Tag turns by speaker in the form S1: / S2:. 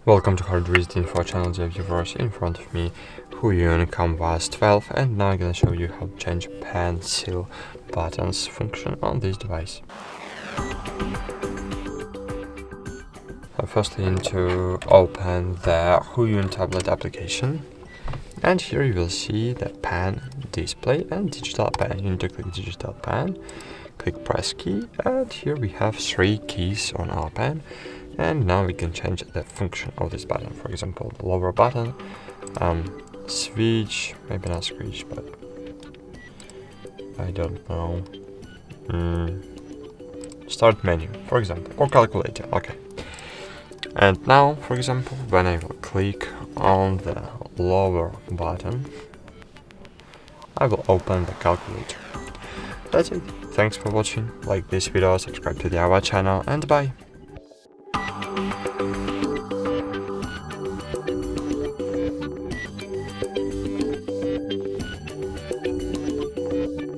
S1: Welcome to HardReset.Info channel, dear viewers. In front of me, Huion Kamvas 12, and now I'm gonna show you how to change pencil buttons function on this device. Firstly, you need to open the Huion tablet application, and here you will see the pen display and digital pen. You need to click digital pen, click press key, and here we have 3 keys on our pen. And now we can change the function of this button. For example, the lower button, switch, maybe not switch, but I don't know. Start menu, for example, or calculator. Okay. And now, for example, when I will click on the lower button, I will open the calculator. That's it. Thanks for watching. Like this video, subscribe to our channel, and bye.